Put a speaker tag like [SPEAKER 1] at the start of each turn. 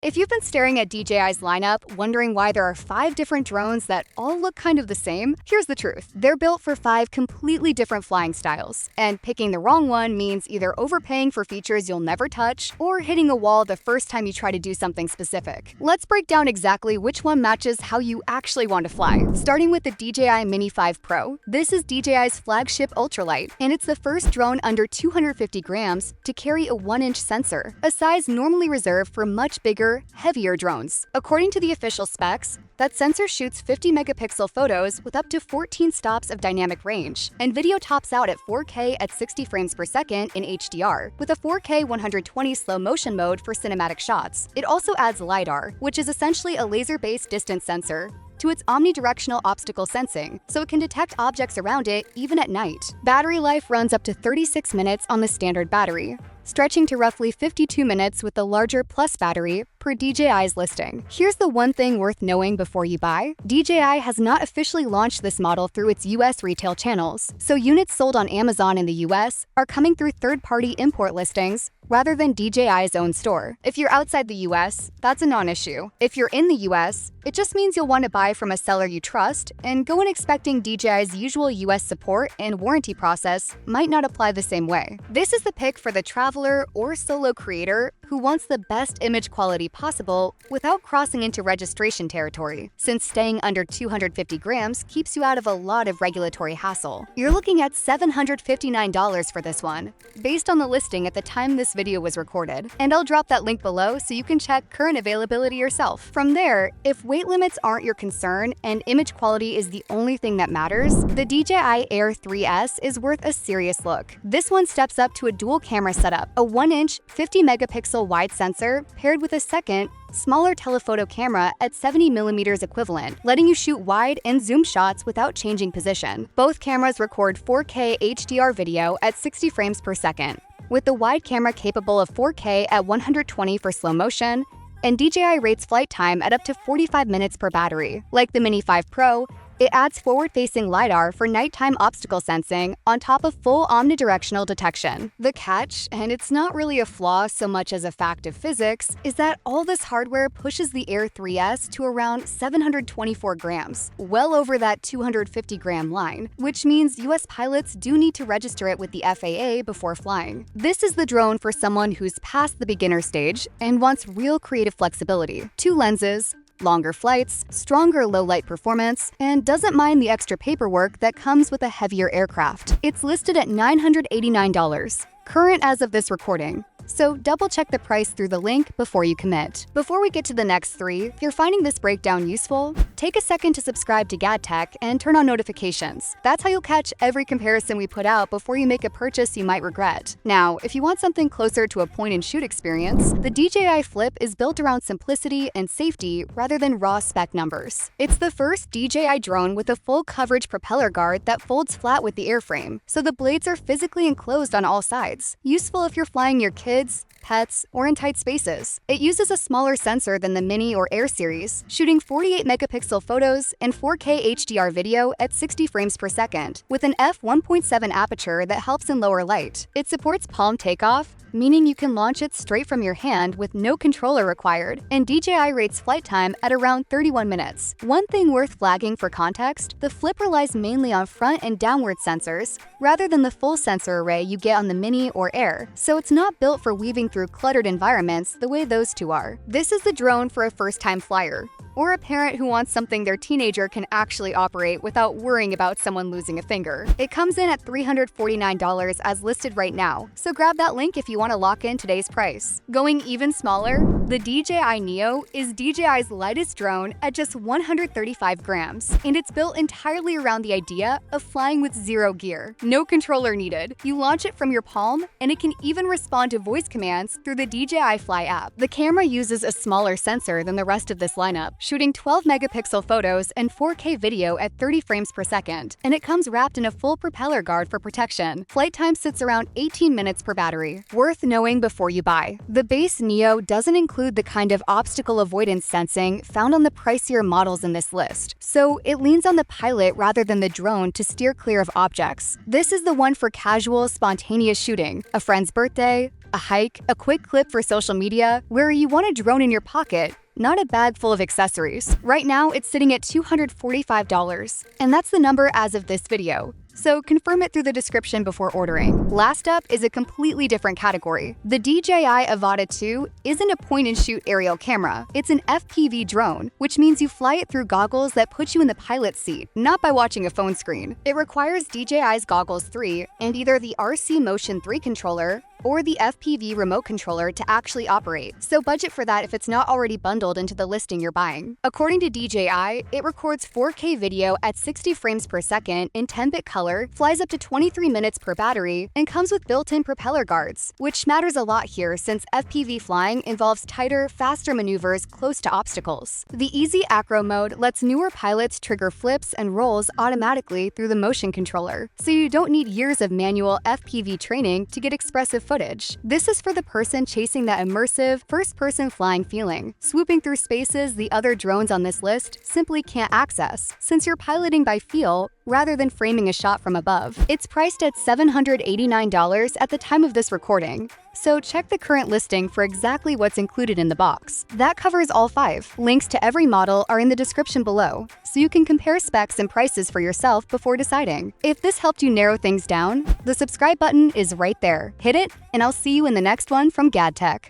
[SPEAKER 1] If you've been staring at DJI's lineup, wondering why there are 5 different drones that all look kind of the same, here's the truth. They're built for 5 completely different flying styles, and picking the wrong one means either overpaying for features you'll never touch or hitting a wall the first time you try to do something specific. Let's break down exactly which one matches how you actually want to fly. Starting with the DJI Mini 5 Pro, this is DJI's flagship ultralight, and it's the first drone under 250 grams to carry a 1-inch sensor, a size normally reserved for much bigger, heavier drones. According to the official specs, that sensor shoots 50-megapixel photos with up to 14 stops of dynamic range, and video tops out at 4K at 60 frames per second in HDR, with a 4K 120 slow motion mode for cinematic shots. It also adds LiDAR, which is essentially a laser-based distance sensor, to its omnidirectional obstacle sensing, so it can detect objects around it even at night. Battery life runs up to 36 minutes on the standard battery, stretching to roughly 52 minutes with the larger Plus battery per DJI's listing. Here's the one thing worth knowing before you buy. DJI has not officially launched this model through its US retail channels, so units sold on Amazon in the US are coming through third-party import listings rather than DJI's own store. If you're outside the US, that's a non-issue. If you're in the US, it just means you'll want to buy from a seller you trust, and go in expecting DJI's usual US support and warranty process might not apply the same way. This is the pick for the traveler or solo creator who wants the best image quality possible without crossing into registration territory, since staying under 250 grams keeps you out of a lot of regulatory hassle. You're looking at $759 for this one, based on the listing at the time this video was recorded, and I'll drop that link below so you can check current availability yourself. From there, if weight limits aren't your concern and image quality is the only thing that matters, the DJI Air 3S is worth a serious look. This one steps up to a dual camera setup, a 1-inch 50-megapixel wide sensor paired with a second, smaller telephoto camera at 70mm equivalent, letting you shoot wide and zoom shots without changing position. Both cameras record 4K HDR video at 60 frames per second, with the wide camera capable of 4K at 120 for slow motion, and DJI rates flight time at up to 45 minutes per battery. Like the Mini 5 Pro, it adds forward-facing LiDAR for nighttime obstacle sensing on top of full omnidirectional detection. The catch, and it's not really a flaw so much as a fact of physics, is that all this hardware pushes the Air 3S to around 724 grams, well over that 250-gram line, which means US pilots do need to register it with the FAA before flying. This is the drone for someone who's past the beginner stage and wants real creative flexibility. 2 lenses, longer flights, stronger low-light performance, and doesn't mind the extra paperwork that comes with a heavier aircraft. It's listed at $989, current as of this recording, so double-check the price through the link before you commit. Before we get to the next 3, if you're finding this breakdown useful, take a second to subscribe to GadTech and turn on notifications. That's how you'll catch every comparison we put out before you make a purchase you might regret. Now, if you want something closer to a point-and-shoot experience, the DJI Flip is built around simplicity and safety rather than raw spec numbers. It's the first DJI drone with a full-coverage propeller guard that folds flat with the airframe, so the blades are physically enclosed on all sides. Useful if you're flying your kids, pets, or in tight spaces. It uses a smaller sensor than the Mini or Air series, shooting 48-megapixel photos and 4K HDR video at 60 frames per second, with an f1.7 aperture that helps in lower light. It supports palm takeoff, meaning you can launch it straight from your hand with no controller required, and DJI rates flight time at around 31 minutes. One thing worth flagging for context, the Flip relies mainly on front and downward sensors, rather than the full sensor array you get on the Mini or Air, so it's not built for weaving through cluttered environments the way those two are. This is the drone for a first-time flyer, or a parent who wants something their teenager can actually operate without worrying about someone losing a finger. It comes in at $349 as listed right now, so grab that link if you want to lock in today's price. Going even smaller, the DJI Neo is DJI's lightest drone at just 135 grams, and it's built entirely around the idea of flying with 0 gear. No controller needed. You launch it from your palm, and it can even respond to voice commands through the DJI Fly app. The camera uses a smaller sensor than the rest of this lineup, shooting 12-megapixel photos and 4K video at 30 frames per second, and it comes wrapped in a full propeller guard for protection. Flight time sits around 18 minutes per battery. Worth knowing before you buy. The base Neo doesn't include the kind of obstacle avoidance sensing found on the pricier models in this list, so it leans on the pilot rather than the drone to steer clear of objects. This is the one for casual, spontaneous shooting, a friend's birthday, a hike, a quick clip for social media, where you want a drone in your pocket, not a bag full of accessories. Right now, it's sitting at $245, and that's the number as of this video. So confirm it through the description before ordering. Last up is a completely different category. The DJI Avata 2 isn't a point-and-shoot aerial camera. It's an FPV drone, which means you fly it through goggles that put you in the pilot's seat, not by watching a phone screen. It requires DJI's Goggles 3 and either the RC Motion 3 controller or the FPV remote controller to actually operate, so budget for that if it's not already bundled into the listing you're buying. According to DJI, it records 4K video at 60 frames per second in 10-bit color, flies up to 23 minutes per battery, and comes with built-in propeller guards, which matters a lot here since FPV flying involves tighter, faster maneuvers close to obstacles. The easy acro mode lets newer pilots trigger flips and rolls automatically through the motion controller, so you don't need years of manual FPV training to get expressive footage. This is for the person chasing that immersive, first-person flying feeling, swooping through spaces the other drones on this list simply can't access, since you're piloting by feel rather than framing a shot from above. It's priced at $789 at the time of this recording, so check the current listing for exactly what's included in the box. That covers all 5. Links to every model are in the description below, so you can compare specs and prices for yourself before deciding. If this helped you narrow things down, the subscribe button is right there. Hit it, and I'll see you in the next one from GadTech.